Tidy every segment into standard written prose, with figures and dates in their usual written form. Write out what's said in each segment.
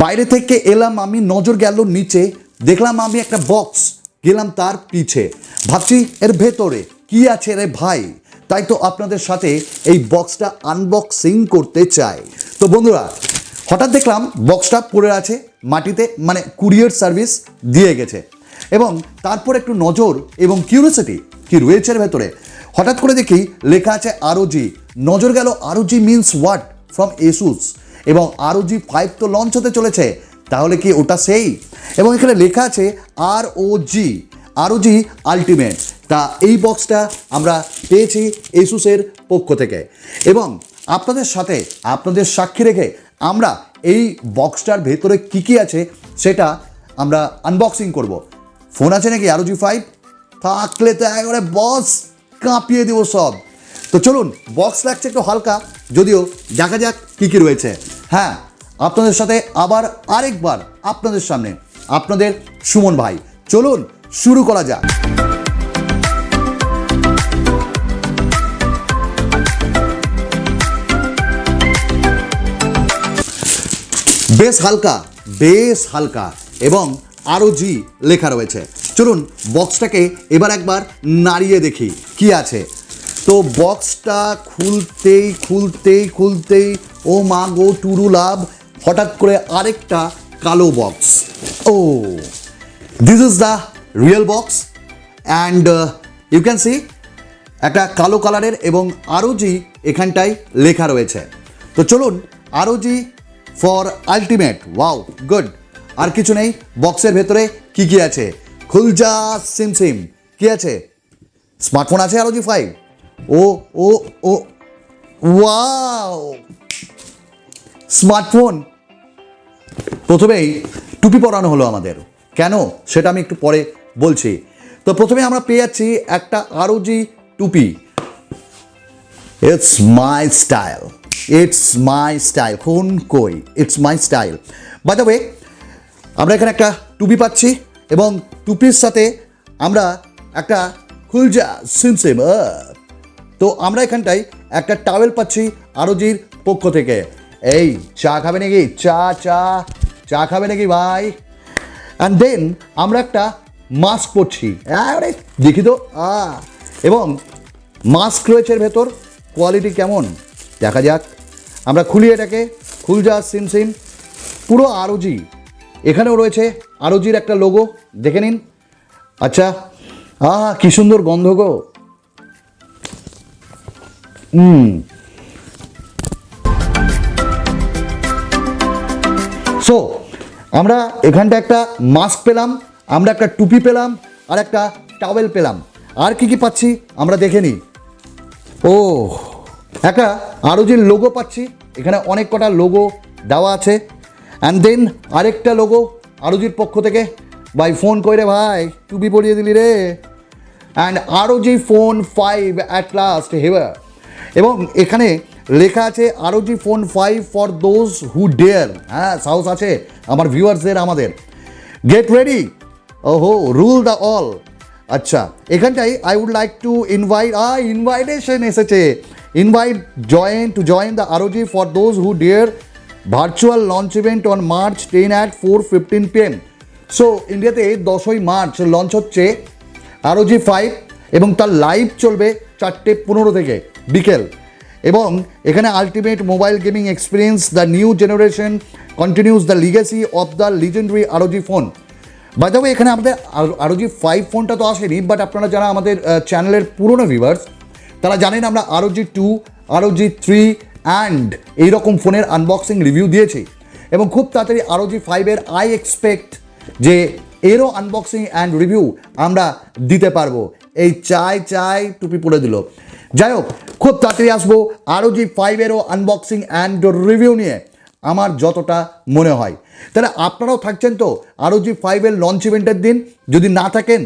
বাইরে থেকে এলাম আমি, নজর গেল নিচে, দেখলাম আমি একটা বক্স, গেলাম তার পিছে, ভাবছি এর ভেতরে কি আছে রে ভাই, তাই তো আপনাদের সাথে এই বক্সটা আনবক্সিং করতে চাই। তো বন্ধুরা, হঠাৎ দেখলাম বক্সটা পড়ে আছে মাটিতে, মানে কুরিয়ার সার্ভিস দিয়ে গেছে, এবং তারপর একটু নজর এবং কিউরিওসিটি কি রয়েছে এর ভেতরে, হঠাৎ করে দেখি লেখা আছে ROG। নজর গেল ROG মিনস হোয়াট, ফ্রম এসুস, এবং ROG 5 তো লঞ্চ হতে চলেছে, তাহলে কি ওটা সেই? এবং এখানে লেখা আছে ROG আলটিমেট। তা এই বক্সটা আমরা পেয়েছি এসুসের পক্ষ থেকে, এবং আপনাদের সাথে আপনাদের সাক্ষী রেখে আমরা এই বক্সটার ভেতরে কি কি আছে সেটা আমরা আনবক্সিং করব। ফোন আছে নাকি ROG 5? থাকলে তো একবারে বক্স কাঁপিয়ে দেবো সব। তো চলুন, বক্স লাগছে একটু হালকা, যদিও দেখা যাক কী কী রয়েছে। হ্যাঁ, আপনাদের সাথে আবার আরেকবার আপনাদের সামনে আপনাদের সুমন ভাই। চলুন শুরু করা যাক। বেশ হালকা এবং ROG লেখা রয়েছে। চলুন বক্সটাকে এবার একবার নাড়িয়ে দেখি কি আছে। তো বক্সটা খুলতেই ও মা গো টুরু লাভ, হঠাৎ করে আরেকটা কালো box. Oh, this is the real box, and you can see একটা কালো কালারের, এবং ROG এখানটায় লেখা রয়েছে। তো চলুন, ROG for ultimate. Wow, good. আর কিছু নেই বক্সের ভেতরে। কি কি আছে? খুলজা সিম কি আছে? স্মার্টফোন আছে ROG 5। ও ও ও ওয়াও, স্মার্টফোন। প্রথমেই টুপি পরানো হলো আমাদের, কেন সেটা আমি একটু পরে বলছি। তো প্রথমে আমরা পেয়ে যাচ্ছি একটা ROG টুপি। It's my style. কোন কই, it's my style. By the way, আমরা এখানে একটা টুপি পাচ্ছি, এবং টুপির সাথে আমরা একটা খুলজা সিম। তো আমরা এখানটায় একটা টাওয়েল পাচ্ছি ROGর পক্ষ থেকে। এই চা খাবে নাকি? চা খাবে নাকি ভাই? অ্যান্ড দেন আমরা একটা মাস্ক পরছি, দেখি তো। এবং মাস্ক রয়েছে এর ভেতর, কোয়ালিটি কেমন দেখা যাক। আমরা খুলি এটাকে, খুলজা সিম, পুরো ROG। এখানেও রয়েছে ROGর একটা লোগো, দেখে নিন। আচ্ছা, কি সুন্দর গন্ধ গো। সো আমরা এখানটা একটা মাস্ক পেলাম, আমরা একটা টুপি পেলাম, আর একটা টাওয়েল পেলাম। আর কি কি পাচ্ছি আমরা দেখে নিই। ও, একটা ROGর লোগো পাচ্ছি, এখানে অনেক কটা লোগো দেওয়া আছে। অ্যান্ড দেন আরেকটা লোগো ROGর পক্ষ থেকে। ভাই ফোন কইরে ভাই, টুপি পরিয়ে দিলি রে। And ROG phone 5 at last হেভার। এবং এখানে লেখা আছে ROG phone 5 for those who dare. হ্যাঁ, সাহস আছে আমার ভিউয়ার্সদের, আমাদের। গেট রেডি, ওহো, রুল দ্য অল। আচ্ছা, এখানটাই I would like to invitation এসেছে। Invite to join the ROG for those who dare virtual launch event on March 10 at 4:15 PM। So ইন্ডিয়াতে 10ই মার্চ লঞ্চ হচ্ছে ROG 5, এবং তার লাইভ চলবে 4:15 থেকে বিকেল। এবং এখানে ultimate mobile gaming experience, the new generation continues the legacy of the legendary ROG phone. By the way, এখানে আমাদের ROG 5 ফোনটা তো আসেনি, বাট আপনারা যারা আমাদের চ্যানেলের পুরনো ভিউয়ার্স, তারা জানেন আমরা ROG 2, ROG 3 অ্যান্ড এইরকম ফোনের আনবক্সিং রিভিউ দিয়েছি। এবং খুব তাড়াতাড়ি ROG 5-এর আই এক্সপেক্ট যে এরও আনবক্সিং অ্যান্ড রিভিউ আমরা দিতে পারবো। এই চাই টুপি পরে দিল। যাই হোক, খুব তাড়াতাড়ি আসবো ROG 5-এরও আনবক্সিং অ্যান্ড রিভিউ নিয়ে, আমার যতটা মনে হয়। তাহলে আপনারাও থাকছেন তো ROG 5-এর লঞ্চ ইভেন্টের দিন? যদি না থাকেন,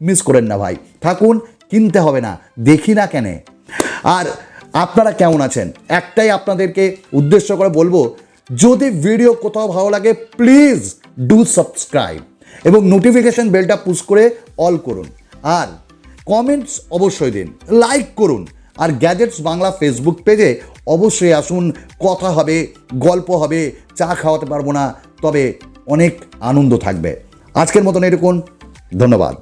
মিস করেন না ভাই, থাকুন, কিনতে হবে না, দেখি না কেন। আর আপনারা কেমন আছেন, একটাই আপনাদেরকে উদ্দেশ্য করে বলবো, যদি ভিডিও কোথাও ভালো লাগে প্লিজ ডু সাবস্ক্রাইব, এবং নোটিফিকেশন বেলটা পুশ করে অল করুন। আর কমেন্টস অবশ্যই দিন, লাইক করুন। আর গ্যাজেটস বাংলা ফেসবুক পেজে অবশ্যই আসুন, কথা হবে, গল্প হবে, চা খাওয়াতে পারবো না, তবে অনেক আনন্দ থাকবে। আজকের মতন এরকম, ধন্যবাদ।